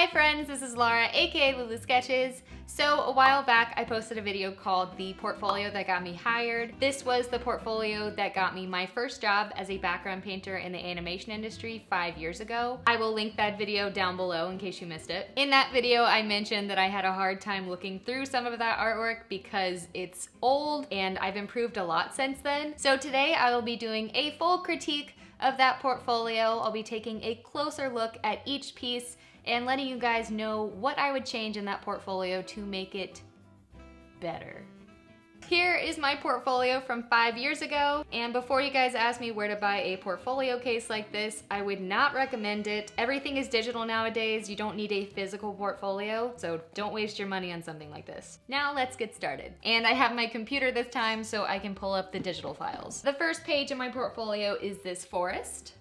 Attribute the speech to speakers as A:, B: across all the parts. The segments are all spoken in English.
A: Hi friends, this is Laura, aka Lulu Sketches. So a while back I posted a video called The Portfolio That Got Me Hired. This was the portfolio that got me my first job as a background painter in the animation industry 5 years ago. I will link that video down below in case you missed it. In that video I mentioned that I had a hard time looking through some of that artwork because it's old and I've improved a lot since then. So today I will be doing a full critique of that portfolio. I'll be taking a closer look at each piece and letting you guys know what I would change in that portfolio to make it better. Here is my portfolio from 5 years ago, and before you guys ask me where to buy a portfolio case like this, I would not recommend it. Everything is digital nowadays. You don't need a physical portfolio, so don't waste your money on something like this. Now let's get started. And I have my computer this time so I can pull up the digital files. The first page in my portfolio is this forest.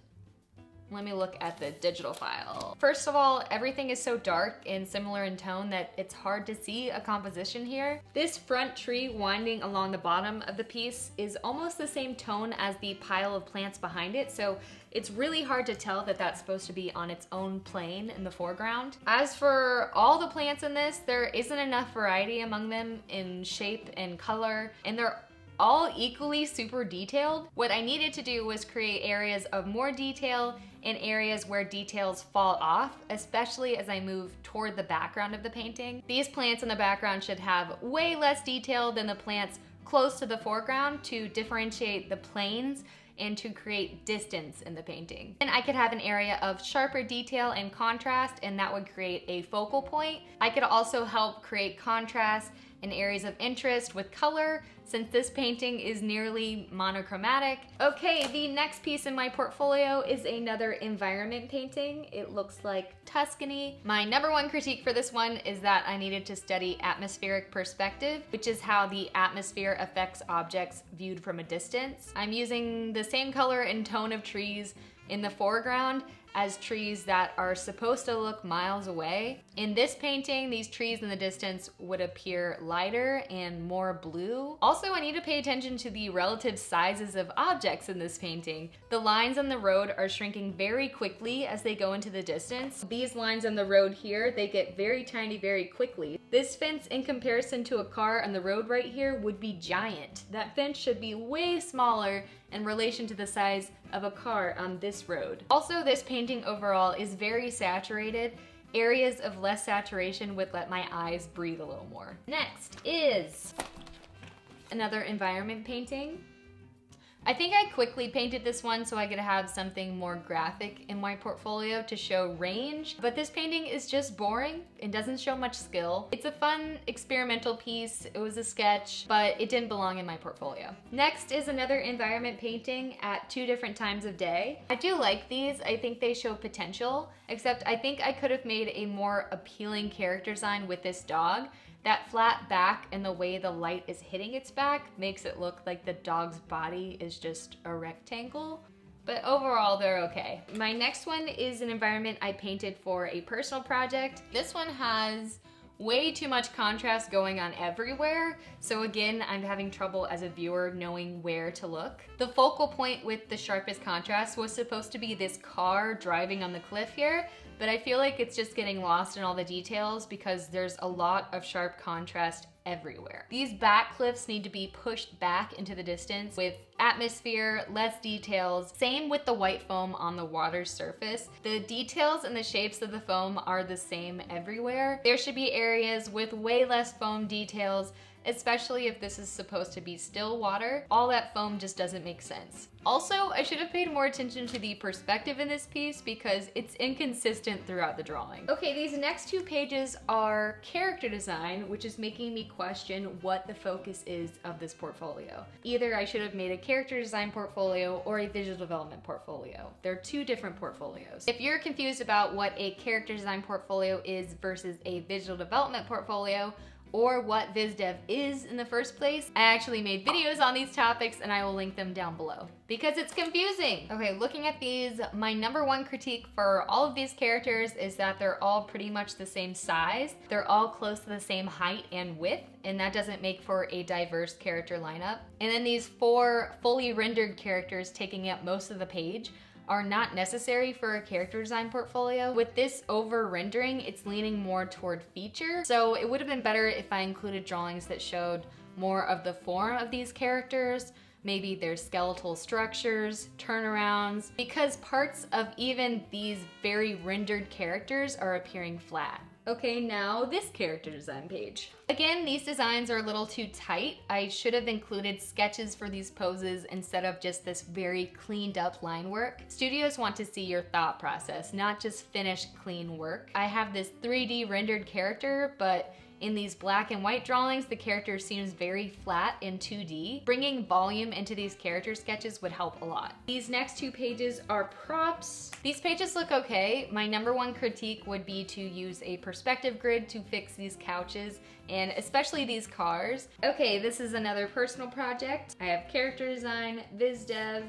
A: Let me look at the digital file. First of all, everything is so dark and similar in tone that it's hard to see a composition here. This front tree winding along the bottom of the piece is almost the same tone as the pile of plants behind it, so it's really hard to tell that that's supposed to be on its own plane in the foreground. As for all the plants in this, there isn't enough variety among them in shape and color, and they're all equally super detailed. What I needed to do was create areas of more detail and areas where details fall off, especially as I move toward the background of the painting. These plants in the background should have way less detail than the plants close to the foreground to differentiate the planes and to create distance in the painting. And I could have an area of sharper detail and contrast, and that would create a focal point. I could also help create contrast in areas of interest with color, since this painting is nearly monochromatic. Okay, the next piece in my portfolio is another environment painting. It looks like Tuscany. My number one critique for this one is that I needed to study atmospheric perspective, which is how the atmosphere affects objects viewed from a distance. I'm using the same color and tone of trees in the foreground as trees that are supposed to look miles away. In this painting, these trees in the distance would appear lighter and more blue. Also, I need to pay attention to the relative sizes of objects in this painting. The lines on the road are shrinking very quickly as they go into the distance. These lines on the road here, they get very tiny very quickly. This fence in comparison to a car on the road right here would be giant. That fence should be way smaller in relation to the size of a car on this road. Also, this painting overall is very saturated. Areas of less saturation would let my eyes breathe a little more. Next is another environment painting. I think I quickly painted this one so I could have something more graphic in my portfolio to show range, but this painting is just boring and doesn't show much skill. It's a fun experimental piece, it was a sketch, but it didn't belong in my portfolio. Next is another environment painting at 2 different times of day. I do like these, I think they show potential, except I think I could have made a more appealing character design with this dog. That flat back and the way the light is hitting its back makes it look like the dog's body is just a rectangle. But overall, they're okay. My next one is an environment I painted for a personal project. This one has way too much contrast going on everywhere. So again, I'm having trouble as a viewer knowing where to look. The focal point with the sharpest contrast was supposed to be this car driving on the cliff here, but I feel like it's just getting lost in all the details because there's a lot of sharp contrast everywhere. These back cliffs need to be pushed back into the distance with atmosphere, less details. Same with the white foam on the water's surface. The details and the shapes of the foam are the same everywhere. There should be areas with way less foam details, especially if this is supposed to be still water. All that foam just doesn't make sense. Also, I should have paid more attention to the perspective in this piece because it's inconsistent throughout the drawing. Okay, these next 2 pages are character design, which is making me question what the focus is of this portfolio. Either I should have made a character design portfolio or a visual development portfolio. They're 2 different portfolios. If you're confused about what a character design portfolio is versus a visual development portfolio, or what VizDev is in the first place, I actually made videos on these topics and I will link them down below because it's confusing. Okay, looking at these, my number one critique for all of these characters is that they're all pretty much the same size. They're all close to the same height and width, and that doesn't make for a diverse character lineup. And then these 4 fully rendered characters taking up most of the page are not necessary for a character design portfolio. With this over rendering, it's leaning more toward feature. So it would have been better if I included drawings that showed more of the form of these characters, maybe their skeletal structures, turnarounds, because parts of even these very rendered characters are appearing flat. Okay, now this character design page. Again, these designs are a little too tight. I should have included sketches for these poses instead of just this very cleaned up line work. Studios want to see your thought process, not just finished clean work. I have this 3D rendered character, but in these black and white drawings, the character seems very flat in 2D. Bringing volume into these character sketches would help a lot. These next two pages are props. These pages look okay. My number one critique would be to use a perspective grid to fix these couches and especially these cars. Okay, this is another personal project. I have character design, viz dev,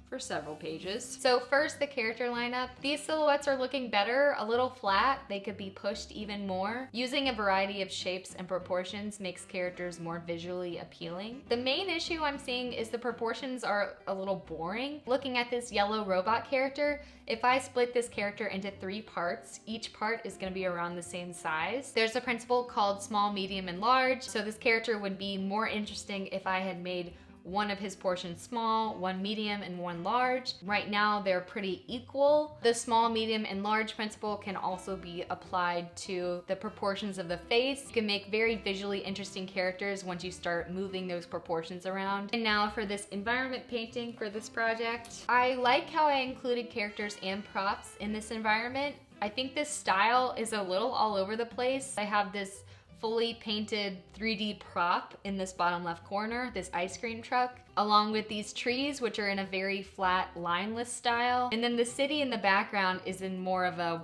A: for several pages. So first, the character lineup. These silhouettes are looking better, a little flat. They could be pushed even more. Using a variety of shapes and proportions makes characters more visually appealing. The main issue I'm seeing is the proportions are a little boring. Looking at this yellow robot character, if I split this character into 3 parts, each part is gonna be around the same size. There's a principle called small, medium, and large, so this character would be more interesting if I had made one of his portions small, one medium, and one large. Right now, they're pretty equal. The small, medium, and large principle can also be applied to the proportions of the face. You can make very visually interesting characters once you start moving those proportions around. And now for this environment painting for this project. I like how I included characters and props in this environment. I think this style is a little all over the place. I have this fully painted 3D prop in this bottom left corner, this ice cream truck, along with these trees, which are in a very flat, lineless style. And then the city in the background is in more of a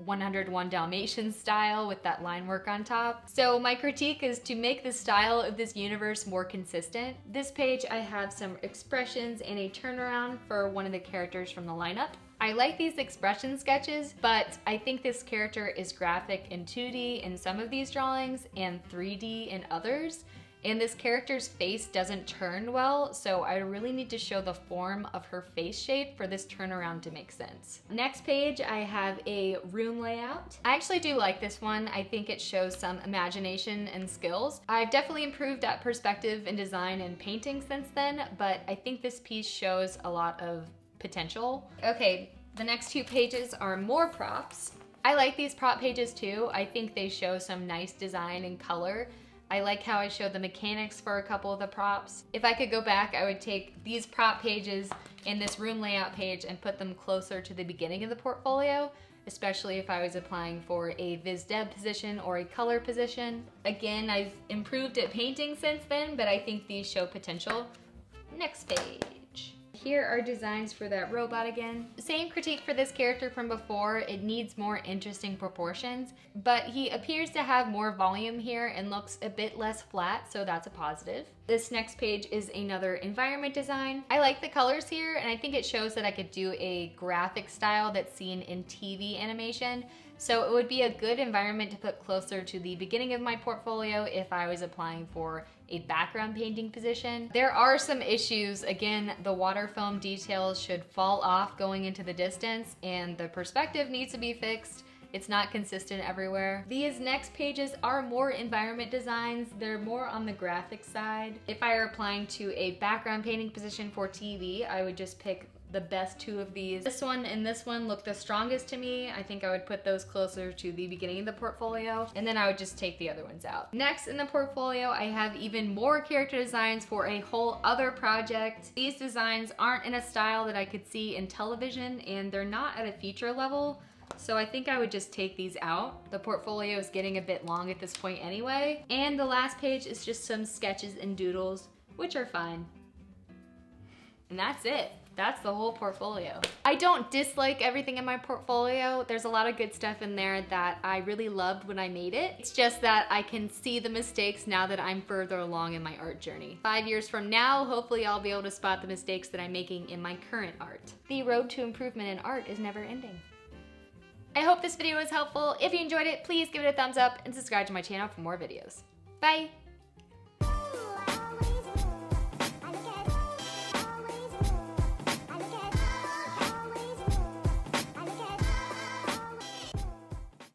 A: 101 Dalmatians style with that line work on top. So my critique is to make the style of this universe more consistent. This page, I have some expressions and a turnaround for one of the characters from the lineup. I like these expression sketches, but I think this character is graphic in 2D in some of these drawings and 3D in others. And this character's face doesn't turn well, so I really need to show the form of her face shape for this turnaround to make sense. Next page, I have a room layout. I actually do like this one. I think it shows some imagination and skills. I've definitely improved at perspective and design and painting since then, but I think this piece shows a lot of potential. Okay, the next 2 pages are more props. I like these prop pages too. I think they show some nice design and color. I like how I showed the mechanics for a couple of the props. If I could go back, I would take these prop pages and this room layout page and put them closer to the beginning of the portfolio, especially if I was applying for a viz dev position or a color position. Again, I've improved at painting since then, but I think these show potential. Next page. Here are designs for that robot again. Same critique for this character from before. It needs more interesting proportions, but he appears to have more volume here and looks a bit less flat, so that's a positive. This next page is another environment design. I like the colors here, and I think it shows that I could do a graphic style that's seen in TV animation. So it would be a good environment to put closer to the beginning of my portfolio if I was applying for a background painting position. There are some issues. Again, the water film details should fall off going into the distance, and the perspective needs to be fixed. It's not consistent everywhere. These next pages are more environment designs. They're more on the graphic side. If I were applying to a background painting position for TV, I would just pick the best 2 of these. This one and this one look the strongest to me. I think I would put those closer to the beginning of the portfolio, and then I would just take the other ones out. Next in the portfolio, I have even more character designs for a whole other project. These designs aren't in a style that I could see in television, and they're not at a feature level, so I think I would just take these out. The portfolio is getting a bit long at this point anyway. And the last page is just some sketches and doodles, which are fine. And that's it. That's the whole portfolio. I don't dislike everything in my portfolio. There's a lot of good stuff in there that I really loved when I made it. It's just that I can see the mistakes now that I'm further along in my art journey. 5 years from now, hopefully I'll be able to spot the mistakes that I'm making in my current art. The road to improvement in art is never ending. I hope this video was helpful. If you enjoyed it, please give it a thumbs up and subscribe to my channel for more videos. Bye!